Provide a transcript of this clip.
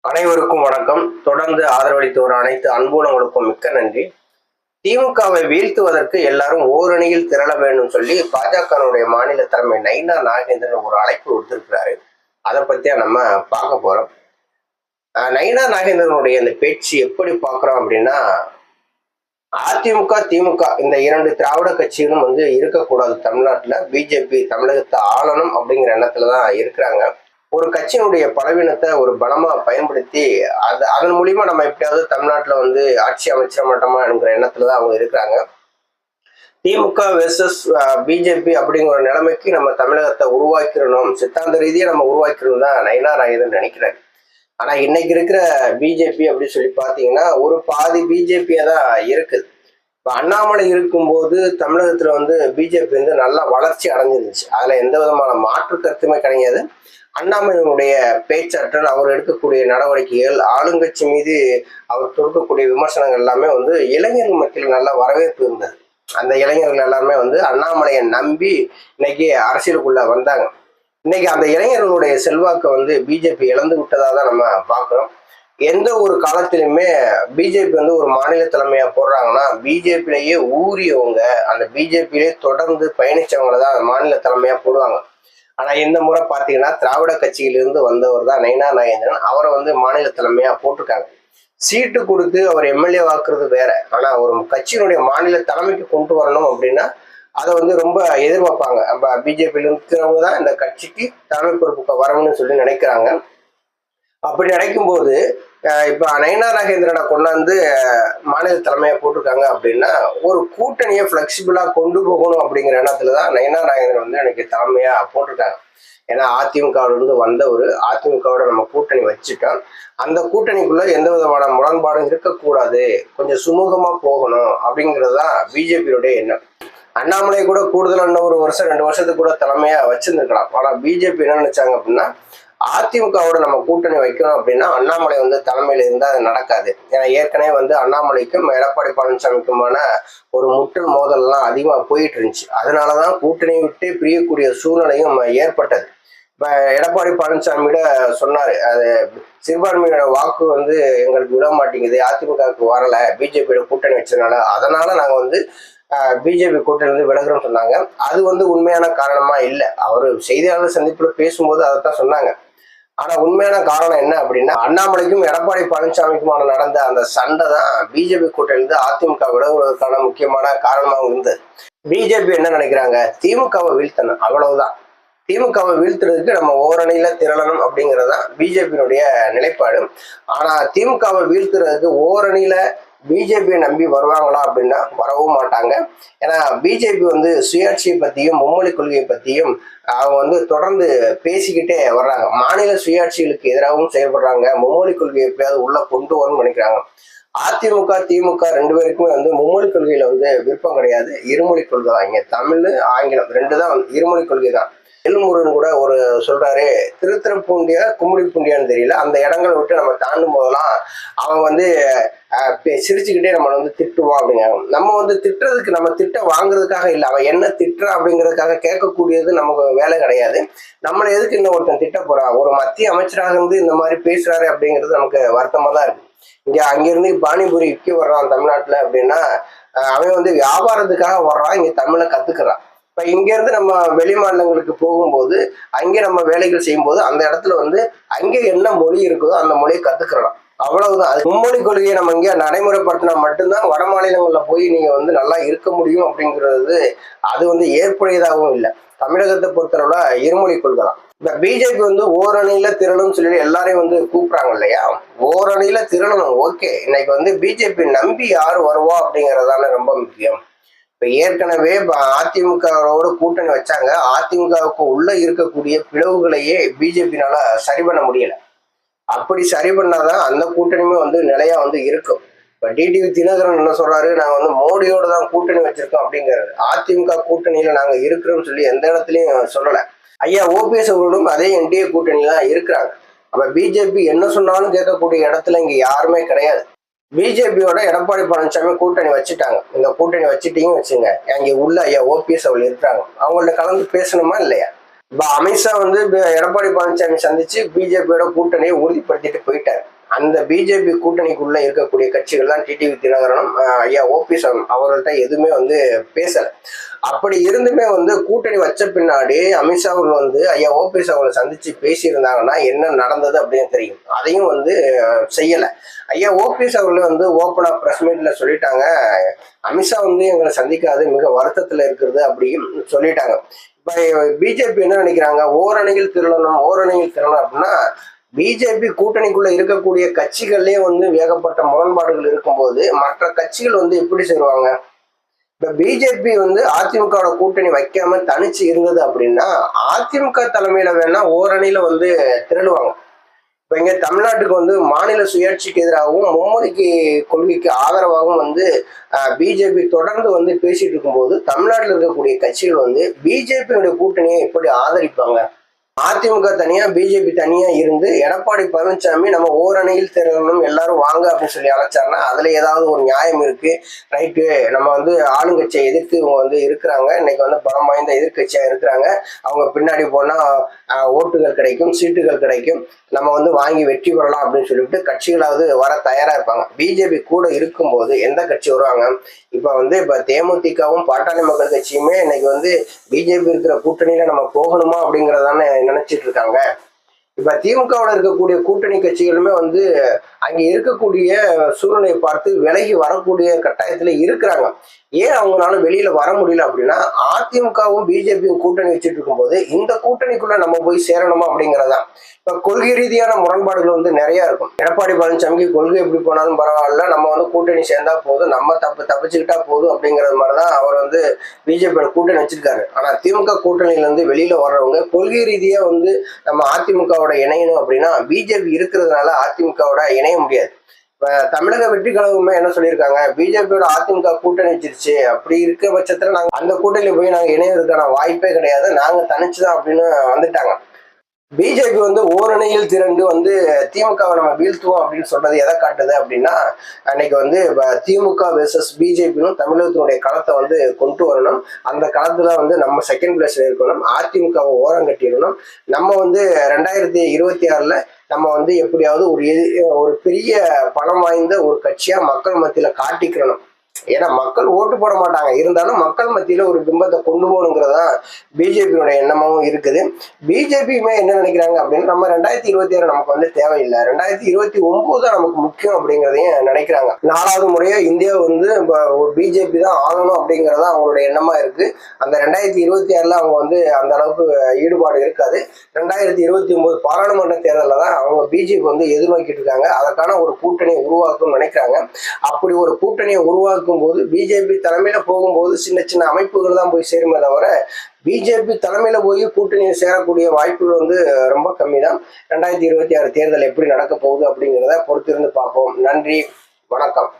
அனைவருக்கும் வணக்கம். தொடர்ந்து ஆதரவளித்து வரும் அனைத்து அன்புலங்களுக்கும் மிக்க நன்றி. திமுகவை வீழ்த்துவதற்கு எல்லாரும் ஓரணியில் திரள வேண்டும் சொல்லி பாஜகனுடைய மாநில தலைமை நைனா நாகேந்திரன் ஒரு அழைப்பு விடுத்திருக்கிறாரு. அதை பத்தியா நம்ம பார்க்க போறோம். நைனா நாகேந்திரனுடைய இந்த பேச்சு எப்படி பார்க்கிறோம் அப்படின்னா, அதிமுக திமுக இந்த இரண்டு திராவிட கட்சிகளும் இருக்கக்கூடாது தமிழ்நாட்டுல. பிஜேபி தமிழகத்தை ஆளணும் அப்படிங்கிற எண்ணத்துலதான் இருக்கிறாங்க. ஒரு கட்சியினுடைய பலவீனத்தை ஒரு பலமா பயன்படுத்தி அதன் மூலியமா நம்ம எப்படியாவது தமிழ்நாட்டுல ஆட்சி அமைச்சிட மாட்டோமா என்கிற எண்ணத்துலதான் அவங்க இருக்கிறாங்க. திமுக வெர்சஸ் பிஜேபி அப்படிங்கிற ஒரு நிலைமைக்கு நம்ம தமிழகத்தை உருவாக்கிடணும், சித்தாந்த ரீதியா நம்ம உருவாக்கிடணும் தான் நயினா நாகேந்திரன் நினைக்கிறாரு. ஆனா இன்னைக்கு இருக்கிற பிஜேபி அப்படின்னு சொல்லி பாத்தீங்கன்னா ஒரு பாதி பிஜேபியா தான் இருக்குது. இப்ப அண்ணாமலை இருக்கும்போது தமிழகத்துல பிஜேபி நல்லா வளர்ச்சி அடைஞ்சிருந்துச்சு. அதுல எந்த விதமான மாற்று கருத்துமே கிடையாது. அண்ணாமலையினுடைய பேச்சாற்றல், அவர் எடுக்கக்கூடிய நடவடிக்கைகள், ஆளுங்கட்சி மீது அவர் தொடுக்கக்கூடிய விமர்சனங்கள் எல்லாமே இளைஞர்கள் மத்தியில் நல்ல வரவேற்பு இருந்தது. அந்த இளைஞர்கள் எல்லாருமே அண்ணாமலையை நம்பி இன்னைக்கு அரசியலுக்குள்ள வந்தாங்க. இன்னைக்கு அந்த இளைஞர்களுடைய செல்வாக்கை பிஜேபி இழந்து விட்டதா தான் நம்ம பார்க்கிறோம். எந்த ஒரு காலத்திலுமே பிஜேபி ஒரு மாநில தலைமையா போடுறாங்கன்னா பிஜேபியிலேயே ஊறியவங்க, அந்த பிஜேபியிலே தொடர்ந்து பயணிச்சவங்களை தான் மாநில தலைமையா போடுவாங்க. ஆனா இந்த முறை பாத்தீங்கன்னா திராவிட கட்சியிலிருந்து வந்தவர் தான் நயினா நாகேந்திரன். அவரை மாநில தலைமையா போட்டிருக்காங்க. சீட்டு கொடுத்து அவர் எம்எல்ஏ வாக்குறது வேற. ஆனா ஒரு கட்சியினுடைய மாநில தலைமைக்கு கொண்டு வரணும் அப்படின்னா அதை ரொம்ப எதிர்பார்ப்பாங்க. அப்ப பிஜேபியில இருக்கிறவங்க தான் இந்த கட்சிக்கு தலைமை பொறுப்புக்கு வரணும்னு சொல்லி நினைக்கிறாங்க. அப்படி நினைக்கும் போது இப்ப நயினா நாகேந்திரனை கொண்டாந்து மாநில தலைமையை போட்டிருக்காங்க அப்படின்னா ஒரு கூட்டணியை பிளெக்சிபிளா கொண்டு போகணும் அப்படிங்கிற எண்ணத்துலதான் நயினா நாகேந்திரன் எனக்கு தலைமையா போட்டிருக்காங்க. ஏன்னா அதிமுகவிலிருந்து வந்தவர், அதிமுகவோட நம்ம கூட்டணி வச்சுட்டோம், அந்த கூட்டணிக்குள்ள எந்த விதமான முரண்பாடும் இருக்கக்கூடாது, கொஞ்சம் சுமூகமா போகணும் அப்படிங்கிறதுதான் பிஜேபியோடைய எண்ணம். அண்ணாமலை கூட கூடுதலான ஒரு வருஷம் 2 வருஷத்துக்கு கூட தலைமையா வச்சிருந்துருக்கலாம். ஆனா பிஜேபி என்ன நினைச்சாங்க அப்படின்னா அதிமுகவோட நம்ம கூட்டணி வைக்கணும் அப்படின்னா அண்ணாமலை தலைமையில இருந்தால் அது நடக்காது. ஏன்னா ஏற்கனவே அண்ணாமலைக்கும் எடப்பாடி பழனிசாமிக்குமான ஒரு முட்டல் மோதல்லாம் அதிகமாக போயிட்டு இருந்துச்சு. அதனாலதான் கூட்டணியை விட்டு பிரியக்கூடிய சூழ்நிலையும் ஏற்பட்டது. இப்ப எடப்பாடி பழனிசாமியிட சொன்னாரு, அது சிறுபான்மையோட வாக்கு எங்களுக்கு விட மாட்டேங்குது, அதிமுகவுக்கு வரல, பிஜேபியோட கூட்டணி வச்சதுனால, அதனால நாங்க பிஜேபி கூட்டணி விலகுறோம்னு சொன்னாங்க. அது உண்மையான காரணமா இல்லை. அவர் செய்தியாளர் சந்திப்புல பேசும்போது அதைத்தான் சொன்னாங்க. ஆனா உண்மையான காரணம் என்ன அப்படின்னா அண்ணாமலைக்கும் எடப்பாடி பழனிசாமிக்குமான நடந்த அந்த சண்டை தான் பிஜேபி கூட்டணியிலிருந்து அதிமுக விலகுவதற்கான முக்கியமான காரணமாகவும் இருந்தது. பிஜேபி என்ன நினைக்கிறாங்க, திமுகவை வீழ்த்தணும், அவ்வளவுதான். திமுகவை வீழ்த்துறதுக்கு நம்ம ஓரணியில திரளணும் அப்படிங்கிறதுதான் பிஜேபியினுடைய நிலைப்பாடு. ஆனா திமுகவை வீழ்த்துறதுக்கு ஓரணியில பிஜேபியை நம்பி வருவாங்களா அப்படின்னா வரவும் மாட்டாங்க. ஏன்னா பிஜேபி சுயாட்சியை பத்தியும் மும்மொழி கொள்கையை பத்தியும் அவங்க தொடர்ந்து பேசிக்கிட்டே வர்றாங்க. மாநில சுயாட்சிகளுக்கு எதிராகவும் செயல்படுறாங்க. மும்மொழி கொள்கையை எப்படியாவது உள்ள கொண்டு வரும்னு நினைக்கிறாங்க. அதிமுக திமுக 2 பேருக்குமே மும்மொழி கொள்கையில விருப்பம் கிடையாது. இருமொழி கொள்கை தான். இங்க தமிழ் ஆங்கிலம் 2 தான் இருமொழி கொள்கை தான். எல்முருகன் கூட ஒரு சொல்றாரு, திருத்துறைப்பூண்டியா கும்மிடி பூண்டியான்னு தெரியல, அந்த இடங்களை விட்டு நம்ம தாண்டும் போதெல்லாம் அவன் சிரிச்சுக்கிட்டே நம்ம திட்டுவான் அப்படிங்கிறாங்க. நம்ம திட்டுறதுக்கு, நம்ம திட்ட வாங்குறதுக்காக இல்லை, அவன் என்ன திட்டுறான் அப்படிங்கிறதுக்காக கேட்கக்கூடியது நமக்கு வேலை கிடையாது. நம்மளை எதுக்கு இன்னும் ஒருத்தன் திட்ட போறான், ஒரு மத்திய அமைச்சராக இந்த மாதிரி பேசுறாரு அப்படிங்கிறது நமக்கு வருத்தமா தான் இருக்கு. அங்கிருந்து பானிபூரி விற்க வர்றான் தமிழ்நாட்டுல அப்படின்னா அவன் வியாபாரத்துக்காக வர்றான், இங்க தமிழை கத்துக்கிறான். இப்ப இங்க இருந்து நம்ம வெளி மாநிலங்களுக்கு போகும்போது அங்கே நம்ம வேலைகள் செய்யும்போது அந்த இடத்துல அங்கே என்ன மொழி இருக்குதோ அந்த மொழியை கத்துக்கலாம், அவ்வளவுதான். அது மும்மொழி கொள்கையை நம்ம இங்க நடைமுறைப்படுத்தினா மட்டும்தான் வட மாநிலங்கள்ல போய் நீங்க நல்லா இருக்க முடியும் அப்படிங்கிறது அது ஏற்புடையதாகவும் இல்லை. தமிழகத்தை பொறுத்தளவுல இருமொழி கொள்கை தான். இப்ப பிஜேபி ஓரணியில திரளும் சொல்லி எல்லாரையும் கூப்பிடுறாங்க இல்லையா, ஓரணியில திரளணும். ஓகே, இன்னைக்கு பிஜேபி நம்பி யாரு வருவா அப்படிங்கறதான ரொம்ப முக்கியம். இப்ப ஏற்கனவே அதிமுகவோட கூட்டணி வச்சாங்க. அதிமுகவுக்கு உள்ள இருக்கக்கூடிய பிளவுகளையே பிஜேபினால சரி பண்ண முடியல. அப்படி சரி பண்ணாதான் அந்த கூட்டணியுமே நிலையா இருக்கும். இப்ப டிடிவி தினகரன் என்ன சொல்றாரு, நாங்க மோடியோட தான் கூட்டணி வச்சிருக்கோம் அப்படிங்கிறாரு. அதிமுக கூட்டணியில நாங்க இருக்கிறோம்னு சொல்லி எந்த இடத்துலயும் சொல்லல. ஐயா ஓபிஎஸ் அவர்களும் அதே என்டிஏ கூட்டணியில தான் இருக்கிறாங்க. அப்ப பிஜேபி என்ன சொன்னாலும் கேட்கக்கூடிய இடத்துல இங்க யாருமே கிடையாது. பிஜேபியோட எடப்பாடி பழனிசாமி கூட்டணி வச்சுட்டாங்க. இந்த கூட்டணி வச்சுட்டீங்கன்னு வச்சுங்க, அங்கே உள்ள ஐயா ஓபிஎஸ் அவர்கள் இருக்கிறாங்க, அவங்கள்ட்ட கலந்து பேசணுமா இல்லையா? இப்ப அமித்ஷா வந்து எடப்பாடி பழனிசாமி சந்திச்சு பிஜேபியோட கூட்டணியை உறுதிப்படுத்திட்டு போயிட்டார். அந்த பிஜேபி கூட்டணிக்குள்ள இருக்கக்கூடிய கட்சிகள் தான் டிடிவி தினகரனும் ஐயா ஓபிஎஸ் அவர்கள்ட்ட எதுவுமே வந்து பேசல. அப்படி இருந்துமே வந்து கூட்டணி வச்ச பின்னாடி அமித்ஷா அவர்கள் வந்து ஐயா ஓபிஎஸ் அவர்களை சந்திச்சு பேசியிருந்தாங்கன்னா என்ன நடந்தது அப்படின்னு தெரியும். அதையும் வந்து செய்யல. ஐயா ஓபிஎஸ் அவர்கள் வந்து ஓப்பனா பிரஸ் மீட்ல சொல்லிட்டாங்க, அமித்ஷா வந்து எங்களை சந்திக்காது மிக வருத்தத்துல இருக்கிறது அப்படின்னு சொல்லிட்டாங்க. இப்ப பிஜேபி என்ன நினைக்கிறாங்க, ஓரணியில் திரளணும் அப்படின்னா பிஜேபி கூட்டணிக்குள்ள இருக்கக்கூடிய கட்சிகள்லயே வந்து ஏகப்பட்ட முரண்பாடுகள் இருக்கும்போது மற்ற கட்சிகள் வந்து எப்படி சேருவாங்க? இப்ப பிஜேபி வந்து அதிமுகவோட கூட்டணி வைக்காம தனிச்சு இருந்தது அப்படின்னா அதிமுக தலைமையில வேணா ஓரணியில வந்து திரளுவாங்க. இப்ப இங்க தமிழ்நாட்டுக்கு வந்து மாநில சுயாட்சிக்கு எதிராகவும் மும்மொழிக்கு கொள்கைக்கு ஆதரவாகவும் வந்து பிஜேபி தொடர்ந்து வந்து பேசிட்டு இருக்கும்போது தமிழ்நாட்டில் இருக்கக்கூடிய கட்சிகள் வந்து பிஜேபியினுடைய கூட்டணியை எப்படி ஆதரிப்பாங்க? அதிமுக தனியா பிஜேபி தனியா இருந்து எடப்பாடி பழனிசாமி நம்ம ஓரணியில் திரளணும் எல்லாரும் வாங்க அப்படின்னு சொல்லி அழைச்சாருன்னா அதுல ஏதாவது ஒரு நியாயம் இருக்கு. ரைட்டு, நம்ம வந்து ஆளுங்கட்சியை எதிர்த்து இவங்க வந்து இருக்கிறாங்க, இன்னைக்கு வந்து பலம் வாய்ந்த எதிர்கட்சியா இருக்கிறாங்க, அவங்க பின்னாடி போனா ஓட்டுகள் கிடைக்கும், சீட்டுகள் கிடைக்கும், நம்ம வந்து வாங்கி வெற்றி பெறலாம் அப்படின்னு சொல்லிட்டு கட்சிகளாவது வர தயாரா இருப்பாங்க. பிஜேபி கூட இருக்கும்போது எந்த கட்சி வருவாங்க? இப்ப தேமுதிகவும் பாட்டாளி மக்கள் கட்சியுமே இன்னைக்கு வந்து பிஜேபி இருக்கிற கூட்டணியில நம்ம போகணுமா அப்படிங்கறதானே நினைச்சிட்டு இருக்காங்க. இப்ப திமுகவில் இருக்கக்கூடிய கூட்டணி கட்சிகளுமே வந்து அங்க இருக்கக்கூடிய சூழ்நிலையை பார்த்து விலகி வரக்கூடிய கட்டாயத்துல இருக்கிறாங்க. ஏன் அவங்களால வெளியில வர முடியல அப்படின்னா அதிமுகவும் பிஜேபியும் கூட்டணி வச்சுட்டு இருக்கும்போது இந்த கூட்டணிக்குள்ள நம்ம போய் சேரணுமா அப்படிங்கறதான். இப்ப கொள்கை ரீதியான முரண்பாடுகள் வந்து நிறைய இருக்கும். எடப்பாடி பழனிசாமிக்கு கொள்கை எப்படி போனாலும் பரவாயில்ல, நம்ம வந்து கூட்டணி சேர்ந்தா போதும், நம்ம தப்பிச்சுக்கிட்டா போதும் அப்படிங்கறது மாதிரிதான் அவர் வந்து பிஜேபியோட கூட்டணி வச்சிருக்காரு. ஆனா திமுக கூட்டணியில இருந்து வெளியில வர்றவங்க கொள்கை ரீதியா வந்து நம்ம அதிமுகவோட இணையணும் அப்படின்னா பிஜேபி இருக்கிறதுனால அதிமுகவோட இணைய முடியாது. இப்ப தமிழக வெற்றி கழகமே என்ன சொல்லியிருக்காங்க, பிஜேபியோட அதிமுக கூட்டணி வச்சிருச்சு, அப்படி இருக்க பட்சத்துல நாங்க அந்த கூட்டணியில போய் நாங்க இணையறதுக்கான வாய்ப்பே கிடையாது, நாங்க தனிச்சுதான் அப்படின்னு வந்துட்டாங்க. பிஜேபி வந்து ஓரணியில் திரண்டு வந்து திமுகவை நம்ம வீழ்த்துவோம் அப்படின்னு சொல்றது எதை காட்டுது அப்படின்னா அன்னைக்கு வந்து திமுக வெர்சஸ் பிஜேபியும் தமிழகத்தினுடைய களத்தை வந்து கொண்டு வரணும். அந்த களத்துல வந்து நம்ம செகண்ட் பிளேஸ்ல இருக்கணும், அதிமுகவை ஓரம் கட்டிடணும். நம்ம வந்து 2026 நம்ம வந்து எப்படியாவது ஒரு பெரிய பலம் வாய்ந்த ஒரு கட்சியா மக்கள் மத்தியில காட்டிக்கிறணும். ஏன்னா மக்கள் ஓட்டு போட மாட்டாங்க, இருந்தாலும் மக்கள் மத்தியில ஒரு பிம்பத்தை கொண்டு போகணுங்கிறதா பிஜேபியோட எண்ணமாவும் இருக்குது. பிஜேபியுமே என்ன நினைக்கிறாங்க அப்படின்னா நம்ம 2026 நமக்கு வந்து தேவையில்லை, 2029 தான் நமக்கு முக்கியம் அப்படிங்கிறதையும் நினைக்கிறாங்க. 4வது முறையா இந்தியா வந்து ஒரு பிஜேபி தான் ஆகணும் அப்படிங்கிறதா அவங்களோட எண்ணமா இருக்கு. அந்த 2026 அவங்க வந்து அந்த அளவுக்கு ஈடுபாடு இருக்காது. 2029 பாராளுமன்ற தேர்தலில் தான் அவங்க பிஜேபி வந்து எதிர்நோக்கிட்டு இருக்காங்க. அதற்கான ஒரு கூட்டணியை உருவாக்கணும்னு நினைக்கிறாங்க. அப்படி ஒரு கூட்டணியை உருவாக்கும் போது பிஜேபி தலைமையில போகும்போது சின்ன சின்ன அமைப்புகள் தான் போய் சேருமே தவிர பிஜேபி தலைமையில போய் கூட்டணியை சேரக்கூடிய வாய்ப்புகள் வந்து ரொம்ப கம்மி தான். 2026 தேர்தல் எப்படி நடக்க போகுது அப்படிங்கிறத பொறுத்திருந்து பார்ப்போம். நன்றி, வணக்கம்.